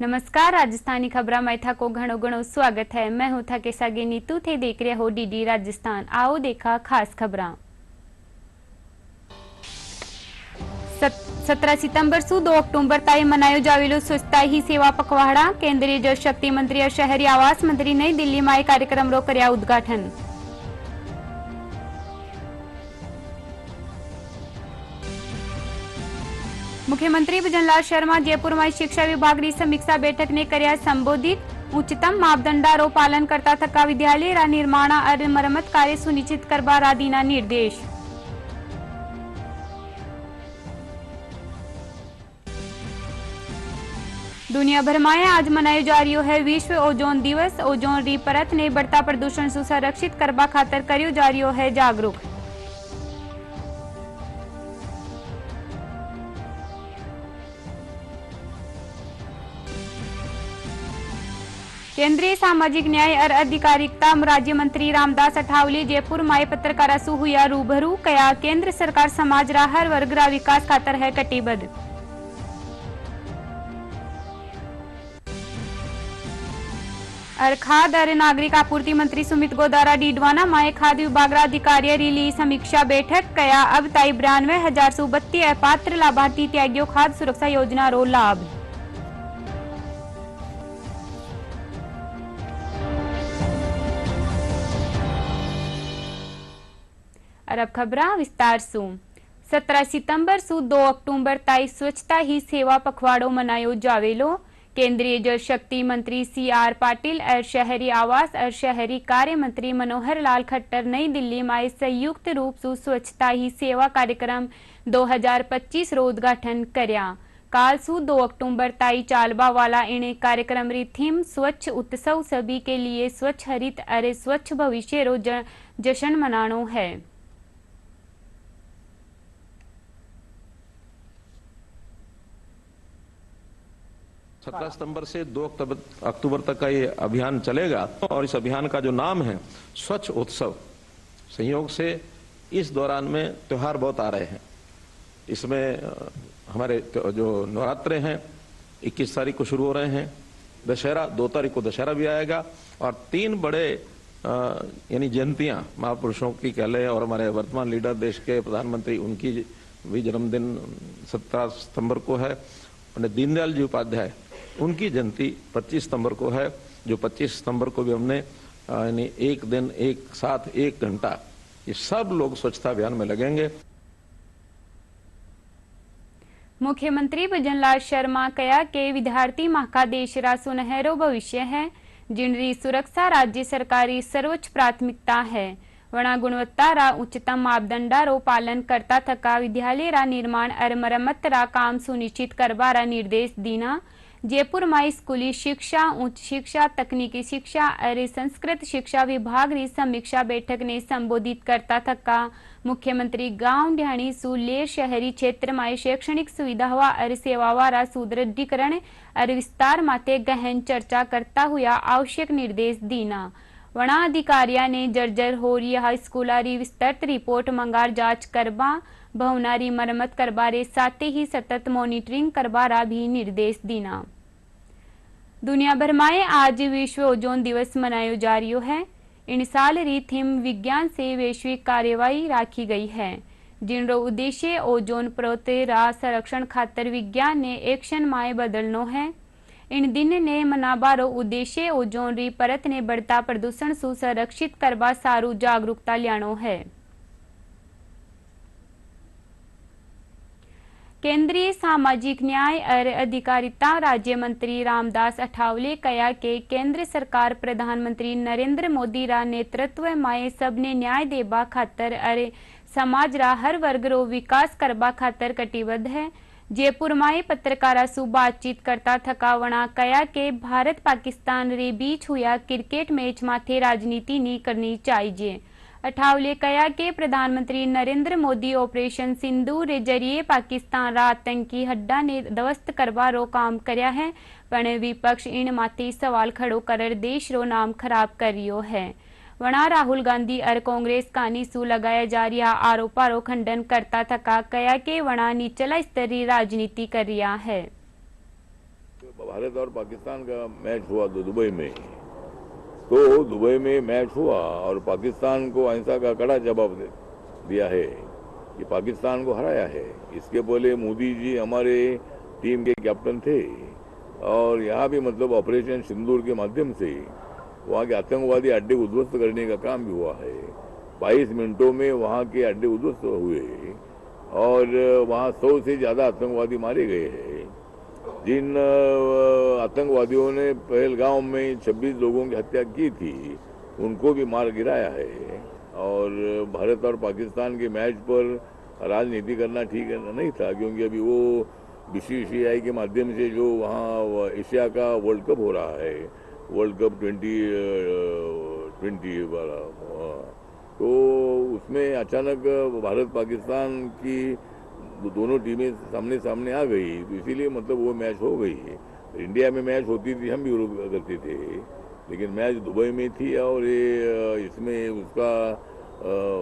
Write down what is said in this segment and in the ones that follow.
नमस्कार, राजस्थानी खबरा में था को घणो घणो स्वागत है। मैं हूं था के सागे नीतू थे देख रहे हो डीडी राजस्थान। आओ देखा खास खबरा। 17 सितंबर से 2 अक्टूबर ताई मनायो जावेलो स्वच्छता ही सेवा पखवाड़ा। केंद्रीय जल शक्ति मंत्री और शहरी आवास मंत्री नई दिल्ली में कार्यक्रम रो कर्या उद्घाटन। मुख्यमंत्री भजनलाल शर्मा जयपुर में शिक्षा विभाग की समीक्षा बैठक ने कर्या संबोधित। उच्चतम मापदंडा रो पालन करता थका विद्यालय रा निर्माण और मरम्मत कार्य सुनिश्चित करवा रा दीना निर्देश। दुनिया भर में आज मनायो जा रही है विश्व ओजोन दिवस। ओजोन री परत ने बढ़ता प्रदूषण से संरक्षित करवा खातर कर्यो जा रही है जागरूक। केंद्रीय सामाजिक न्याय और अधिकारिता राज्य मंत्री रामदास अठावले जयपुर में पत्रकारा सु हुआ रूबरू। कया केंद्र सरकार समाज रा हर वर्ग रा विकास खातर है कटिबद्ध। और खाद्य और नागरिक आपूर्ति मंत्री सुमित गोदारा डीडवाना में खाद्य विभाग रा अधिकारी ली समीक्षा बैठक। कया अब ताई 92,000 से 32 अपात्र लाभार्थी त्याग्यो खाद्य सुरक्षा योजना रो लाभ। और अब खबरा विस्तार से। 17 सितंबर से 2 अक्टूबर ताई स्वच्छता ही सेवा पखवाड़ो मनायो जावेलो। केंद्रीय जल शक्ति मंत्री CR पाटिल और शहरी आवास और शहरी कार्य मंत्री मनोहर लाल खट्टर नई दिल्ली में संयुक्त रूप से स्वच्छता ही सेवा कार्यक्रम 2025 रो उद्घाटन कर्या। काल से 2 अक्टूबर ताई चालबा वाला इन्हें कार्यक्रम री थीम स्वच्छ उत्सव सभी के लिए स्वच्छ हरित और स्वच्छ भविष्य रो जश्न मनानो है। 17 सितंबर से 2 अक्टूबर तक का ये अभियान चलेगा और इस अभियान का जो नाम है स्वच्छ उत्सव। संयोग से इस दौरान में त्योहार बहुत आ रहे हैं। इसमें हमारे जो नवरात्रे हैं 21 तारीख को शुरू हो रहे हैं, दशहरा 2 तारीख को दशहरा भी आएगा और 3 बड़े यानी जयंतियां महापुरुषों की कह लें और हमारे वर्तमान लीडर देश के प्रधानमंत्री उनकी भी जन्मदिन 17 सितंबर को है। पंडित दीनदयाल जी उपाध्याय उनकी जयंती 25 सितंबर को है, जो 25 सितंबर को भी हमने यानी एक दिन एक साथ 1 घंटा ये सब लोग स्वच्छता अभियान में लगेंगे। मुख्यमंत्री भजनलाल शर्मा कया के विद्यार्थी माह का देश रा सुनहरो भविष्य है, जिनरी सुरक्षा राज्य सरकारी सर्वोच्च प्राथमिकता है। वणा गुणवत्ता रा उच्चतम मापदंडा रो पालन करता थका विद्यालय रा निर्माण और मरम्मत रा काम सुनिश्चित करवा रा निर्देश दीना। जयपुर में स्कूली शिक्षा, उच्च शिक्षा, तकनीकी शिक्षा और संस्कृत शिक्षा विभाग की समीक्षा बैठक ने संबोधित करता थका मुख्यमंत्री गांव ढाणी सुलेर शहरी क्षेत्र में शैक्षणिक सुविधावा और सेवावा रा सुदृढ़ीकरण और विस्तार माते गहन चर्चा करता हुआ आवश्यक निर्देश दीना। वणा अधिकारिया ने जर्जर हो रही स्कूलारी विस्तृत रिपोर्ट मंगार जांच करवा, भवनारी मरम्मत करबारे साथ ही सतत मॉनिटरिंग करबारा भी निर्देश दीना। दुनिया भर में आज विश्व ओजोन दिवस मनायो जा रही है। इन साल री थीम विज्ञान से वैश्विक कार्यवाही राखी गई है, जिनरो उद्देश्य ओजोन परत रा संरक्षण खातर विज्ञान ने एक्शन में बदलनो है। इन दिन ने मनाबारो उद्देश्य ओजोन री परत ने बढ़ता प्रदूषण से संरक्षित करवा सारू जागरूकता ल्याणो है। केंद्रीय सामाजिक न्याय और अधिकारिता राज्य मंत्री रामदास अठावले कया के केंद्र सरकार प्रधानमंत्री नरेंद्र मोदी रा नेतृत्व में सबने न्याय देबा खातर और समाज रा हर वर्ग रो विकास करबा खातर कटिबद्ध है। जयपुर में पत्रकारा सु बातचीत करता थकावणा कया के भारत पाकिस्तान रे बीच हुआ क्रिकेट मैच माथे राजनीति नहीं करनी चाहिए। अठावले कया के प्रधानमंत्री नरेंद्र मोदी ऑपरेशन सिंधु रे जरिए पाकिस्तान रा आतंकी हड्डा ने ध्वस्त करवा रो काम करया है, पण विपक्ष इन माथे सवाल खड़ो कर देश रो नाम खराब कर रियो है। वणा राहुल गांधी और कांग्रेस कानी सु लगाया जा रहा आरोपा रो खंडन करता थका कया के वणा निचला स्तरीय राजनीति कर रिया है। भारत और पाकिस्तान का मैच हुआ दुबई में, तो दुबई में मैच हुआ और पाकिस्तान को अहिंसा का कड़ा जवाब दिया है कि पाकिस्तान को हराया है। इसके पहले मोदी जी हमारे टीम के कैप्टन थे और यहाँ भी मतलब ऑपरेशन सिंदूर के माध्यम से वहाँ के आतंकवादी अड्डे उद्ध्वस्त करने का काम भी हुआ है। 22 मिनटों में वहाँ के अड्डे उद्ध्वस्त हुए और वहाँ 100 से ज्यादा आतंकवादी मारे गए हैं। जिन आतंकवादियों ने पहलगांव में 26 लोगों की हत्या की थी उनको भी मार गिराया है। और भारत और पाकिस्तान के मैच पर राजनीति करना ठीक नहीं था, क्योंकि अभी वो बीसीसीआई के माध्यम से जो वहाँ एशिया का वर्ल्ड कप हो रहा है, वर्ल्ड कप 2020 वाला, तो उसमें अचानक भारत पाकिस्तान की दोनों टीमें सामने सामने आ गई, तो इसीलिए मतलब वो मैच हो गई। इंडिया में मैच होती थी हम भी विरोध करते थे, लेकिन मैच दुबई में थी और ये इसमें उसका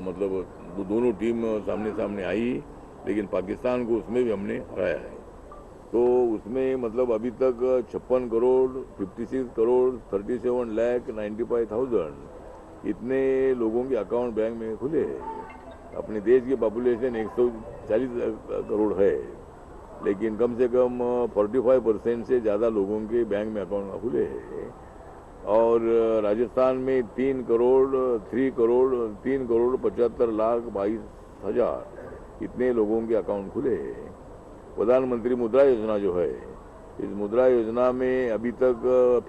मतलब दोनों टीम सामने सामने आई, लेकिन पाकिस्तान को उसमें भी हमने हराया है। तो उसमें मतलब अभी तक 56 करोड़ 56 करोड़ 37 लाख 95,000 इतने लोगों के अकाउंट बैंक में खुले हैं। अपने देश की पॉपुलेशन 140 करोड़ है, लेकिन कम से कम 45% से ज़्यादा लोगों के बैंक में अकाउंट खुले हैं। और राजस्थान में 3 करोड़ 75 लाख 22,000 इतने लोगों के अकाउंट खुले हैं। प्रधानमंत्री मुद्रा योजना जो है, इस मुद्रा योजना में अभी तक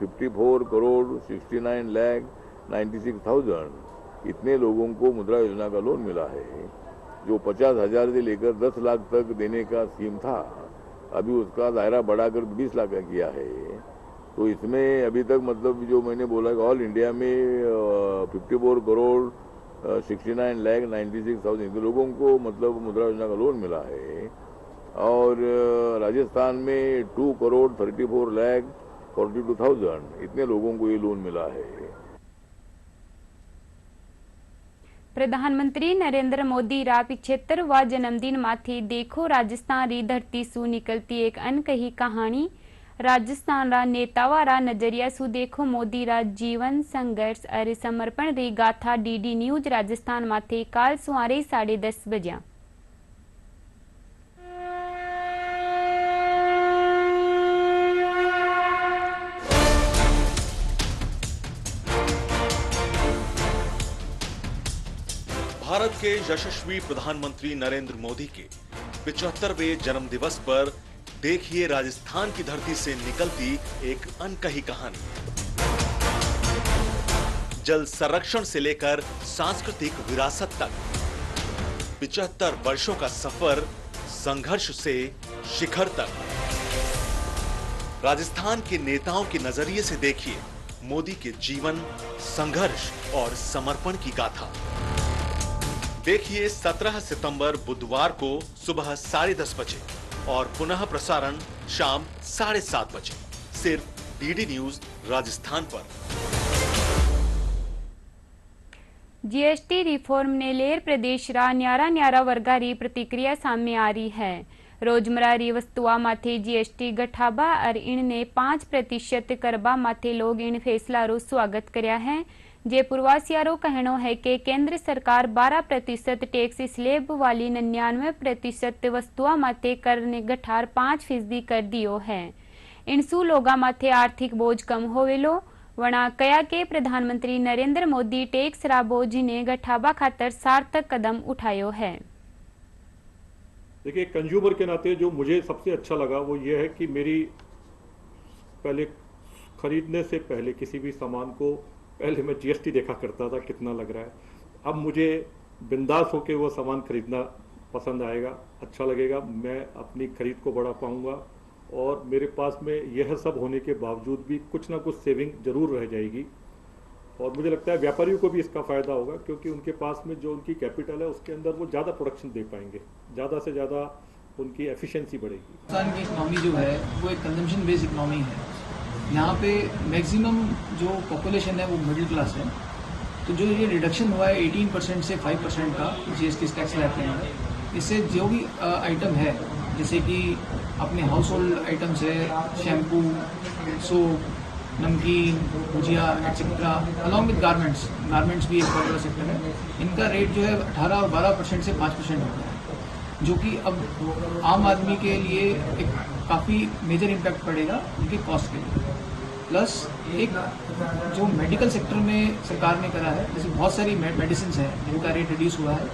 54 करोड़ 69 लाख 96,000 इतने लोगों को मुद्रा योजना का लोन मिला है। जो 50,000 से लेकर 10 लाख तक देने का स्कीम था, अभी उसका दायरा बढ़ाकर 20 लाख का किया है। तो इसमें अभी तक मतलब जो मैंने बोला कि ऑल इंडिया में 54 करोड़ 69 लाख 96,000 लोगों को मतलब मुद्रा योजना का लोन मिला है। और राजस्थान में 2 करोड़ 34 लाख 42,000 इतने लोगों को ये लोन मिला है। प्रधानमंत्री नरेंद्र मोदी रा 75वा जन्मदिन माथे देखो राजस्थान री धरती सु निकलती एक अनकही कहानी। राजस्थान रा नेतावा रा नजरिया सु देखो मोदी रा जीवन संघर्ष और समर्पण री गाथा डीडी न्यूज राजस्थान माथे काल सुमारे 10:30 बजे। भारत के यशस्वी प्रधानमंत्री नरेंद्र मोदी के 75वें जन्म दिवस पर देखिए राजस्थान की धरती से निकलती एक अनकही कहानी। जल संरक्षण से लेकर सांस्कृतिक विरासत तक 75 वर्षों का सफर, संघर्ष से शिखर तक। राजस्थान के नेताओं के नजरिए से देखिए मोदी के जीवन, संघर्ष और समर्पण की गाथा। देखिए 17 सितंबर बुधवार को सुबह 10:30 बजे और पुनः प्रसारण शाम 7:30 बजे, सिर्फ डीडी न्यूज राजस्थान पर। जीएसटी रिफॉर्म ने लेर प्रदेश रा न्यारा वर्गा री प्रतिक्रिया सामने आ रही है। रोजमर्रा री वस्तुआ माथे जीएसटी गठाबा और इनने 5% करबा माथे लोग इन फैसला रो स्वागत करया है। जे पूर्वासियारो कहनो है कि केंद्र सरकार 12% टैक्स स्लेब वाली 99% वस्तुआ माथे कर ने गठार 5% कर दियो है। इनसु लोगा माथे आर्थिक बोझ कम होवेलो। वणा कया के प्रधानमंत्री नरेंद्र मोदी टैक्स रा बोझ ने गठाबा खातर सार्थक कदम उठायो है। देखिए, कंज्यूमर के नाते जो मुझे सबसे अच्छा लगा वो ये है कि मेरी पहले खरीदने से पहले किसी भी सामान को पहले मैं जीएसटी देखा करता था कितना लग रहा है। अब मुझे बिंदास होकर वो सामान खरीदना पसंद आएगा, अच्छा लगेगा, मैं अपनी खरीद को बढ़ा पाऊंगा और मेरे पास में यह सब होने के बावजूद भी कुछ ना कुछ सेविंग जरूर रह जाएगी। और मुझे लगता है व्यापारियों को भी इसका फायदा होगा, क्योंकि उनके पास में जो उनकी कैपिटल है उसके अंदर वो ज़्यादा प्रोडक्शन दे पाएंगे, ज़्यादा से ज़्यादा उनकी एफिशिएंसी बढ़ेगी। पाकिस्तान की इकनॉमी जो है वो एक कंजम्पशन बेस्ड इकनॉमी है। यहाँ पे मैक्सिमम जो पॉपुलेशन है वो मिडिल क्लास है। तो जो ये रिडक्शन हुआ है 18% से 5% का जीएसटी टैक्स लेते हैं, इससे जो भी आइटम है जैसे कि अपने हाउस होल्ड आइटम्स है, शैम्पू, सूप, नमकीन, भुजिया एक्सेट्रा अलॉन्ग विद गारमेंट्स भी एक बहुत बड़ा सेक्टर है। इनका रेट जो है 18 और 12% से 5% हो गया है, जो कि अब आम आदमी के लिए एक काफ़ी मेजर इम्पैक्ट पड़ेगा उनके कॉस्ट के लिए। प्लस एक जो मेडिकल सेक्टर में सरकार ने करा है, जैसे बहुत सारी मेडिसिन है जिनका रेट रिड्यूस हुआ है,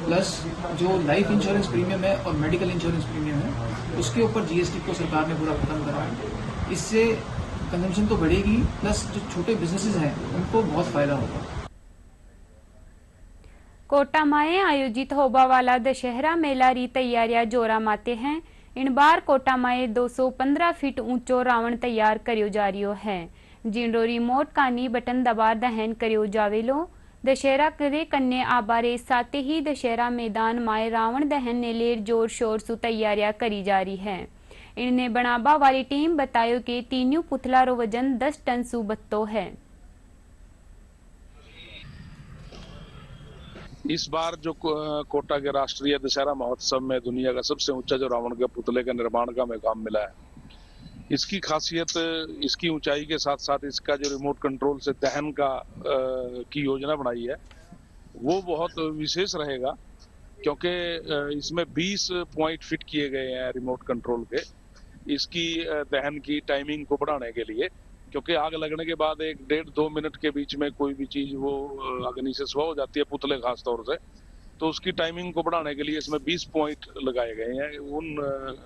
प्लस जो लाइफ इंश्योरेंस प्रीमियम है और मेडिकल इंश्योरेंस प्रीमियम है उसके ऊपर जीएसटी को सरकार ने पूरा खत्म करा है। इससे कंजम्पशन तो बढ़ेगी, प्लस जो छोटे बिजनेसेस हैं उनको बहुत फायदा होगा। कोटा में आयोजित होबा वाला दशहरा मेला री तैयारियां जोरा माते हैं। इन बार कोटा में 215 फीट ऊंचो रावण तैयार करियो जा रियो है, जिनरो रिमोट कानी बटन दबा दहन करियो जावेलो। दशहरा करे कन्ने आबारे साथे ही दशहरा मैदान माए रावण दहन ने लेर जोर शोर सु तैयारियां करी जा रही है। इन्हें बनाबा वाली टीम बतायो कि तीनों पुतला रो वजन 10 टन सु बत्तो है। इस बार जो कोटा के राष्ट्रीय दशहरा महोत्सव में दुनिया का सबसे ऊंचा जो रावण के पुतले के निर्माण का हमें काम मिला है, इसकी खासियत इसकी ऊंचाई के साथ साथ इसका जो रिमोट कंट्रोल से दहन का की योजना बनाई है वो बहुत विशेष रहेगा, क्योंकि इसमें 20 पॉइंट फिट किए गए हैं रिमोट कंट्रोल के इसकी दहन की टाइमिंग को बढ़ाने के लिए, क्योंकि आग लगने के बाद 1-1.5-2 मिनट के बीच में कोई भी चीज वो अग्नि से स्व हो जाती है, पुतले खास तौर से, तो उसकी टाइमिंग को बढ़ाने के लिए इसमें 20 पॉइंट लगाए गए हैं। उन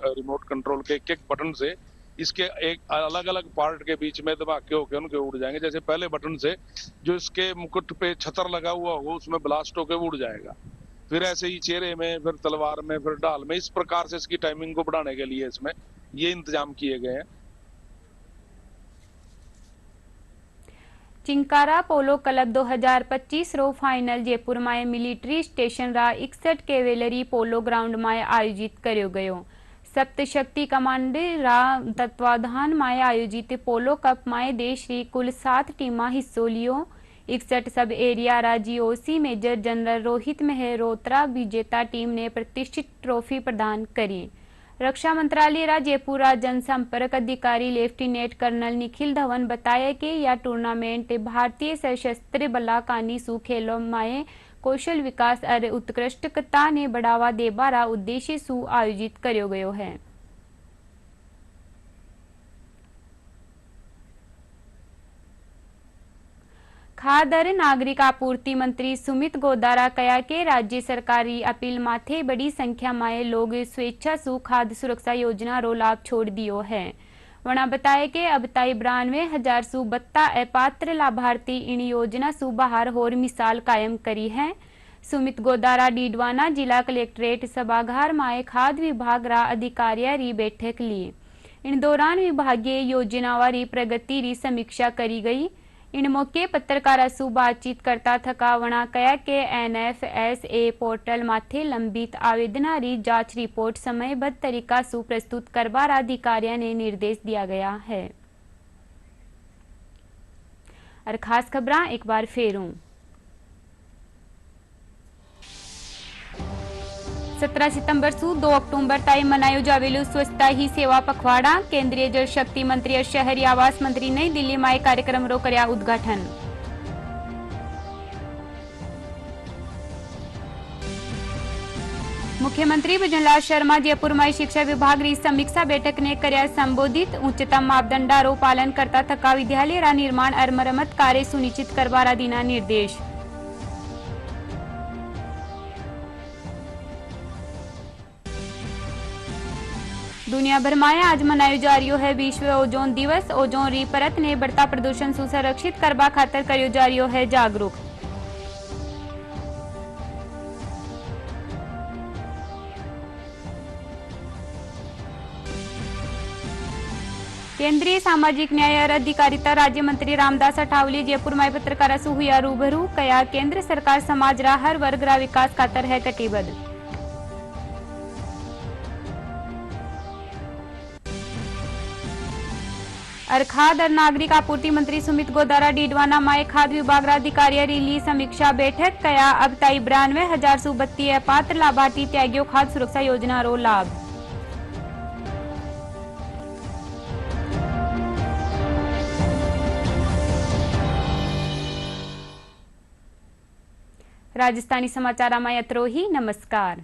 रिमोट कंट्रोल के एक बटन से इसके एक अलग अलग पार्ट के बीच में धमाके होकर उनके उड़ जाएंगे। जैसे पहले बटन से जो इसके मुकुट पे छतर लगा हुआ हो उसमें ब्लास्ट होकर उड़ जाएगा, फिर ऐसे ही चेहरे में, फिर तलवार में, फिर ढाल में, इस प्रकार से इसकी टाइमिंग को बढ़ाने के लिए इसमें ये इंतजाम किए गए हैं। चिंकारा पोलो क्लब 2025 रो फाइनल जयपुर में मिलिट्री स्टेशन रा 61 केवेलरी पोलो ग्राउंड में आयोजित करो गयो। सप्तशक्ति कमांडर रा तत्वाधान में आयोजित पोलो कप में देश री कुल 7 टीमा हिस्सों लियो। 61 सब एरिया रा GOC major general Rohit Mehrotra विजेता टीम ने प्रतिष्ठित ट्रॉफी प्रदान करी। रक्षा मंत्रालय रा जयपुर रा जनसंपर्क अधिकारी लेफ्टिनेंट कर्नल निखिल धवन बताया कि यह टूर्नामेंट भारतीय सशस्त्र बला कानी सु खेलों में कौशल विकास और उत्कृष्टता ने बढ़ावा देबा रा उद्देश्य सु आयोजित करो गयो है। खाद्य और नागरिक आपूर्ति मंत्री सुमित गोदारा कहा कि राज्य सरकारी अपील माथे बड़ी संख्या में लोग स्वेच्छा सु खाद्य सुरक्षा योजना रो लाभ छोड़ दियो है। वना बताया कि अब तक 92,000 सु 72 अपात्र लाभार्थी इन योजना सु बाहर होर मिसाल कायम करी है। सुमित गोदारा डीडवाना जिला कलेक्ट्रेट सभागार में खाद्य विभाग रा अधिकारियों री बैठक ली। इन दौरान विभागीय योजनाओं री प्रगति री समीक्षा करी गई। इन मौके पत्रकारों से बातचीत करता थकावणा कया के NFSA पोर्टल माथे लंबित आवेदना री जांच रिपोर्ट समयबद्ध तरीका से प्रस्तुत करवार अधिकारियों ने निर्देश दिया गया है। और खास खबरां एक बार फेरूं। 17 सितंबर से 2 अक्टूबर तक मनायो जावेलू स्वच्छता ही सेवा पखवाड़ा। केंद्रीय जल शक्ति मंत्री और शहरी आवास मंत्री नई दिल्ली में कार्यक्रम रो करया उद्घाटन। मुख्यमंत्री भजनलाल शर्मा जयपुर में शिक्षा विभाग री समीक्षा बैठक ने करया संबोधित। उच्चतम मापदंडा रो पालन करता थका विद्यालय रा निर्माण और मरम्मत कार्य सुनिश्चित करवारा दीना निर्देश। दुनिया भर में आज मनायो जा रियो है विश्व ओजोन दिवस। ओजोन री परत ने बढ़ता प्रदूषण से संरक्षित करवा खातर करियो जा रियो है जागरूक। केंद्रीय सामाजिक न्याय और अधिकारिता राज्य मंत्री रामदास अठावले जयपुर में पत्रकारों से हुआ रूबरू। कया केंद्र सरकार समाज रा हर वर्ग रा विकास खातर है कटिबद्ध। और खाद्य और नागरिक आपूर्ति मंत्री सुमित गोदारा डीडवाना में खाद्य विभाग अधिकारियों ली समीक्षा बैठक। कया अब तक 92,000 से 32 अपात्र लाभार्थी त्यागियो खाद्य सुरक्षा योजना रो लाभ। राजस्थानी समाचार में यत्रो ही। नमस्कार।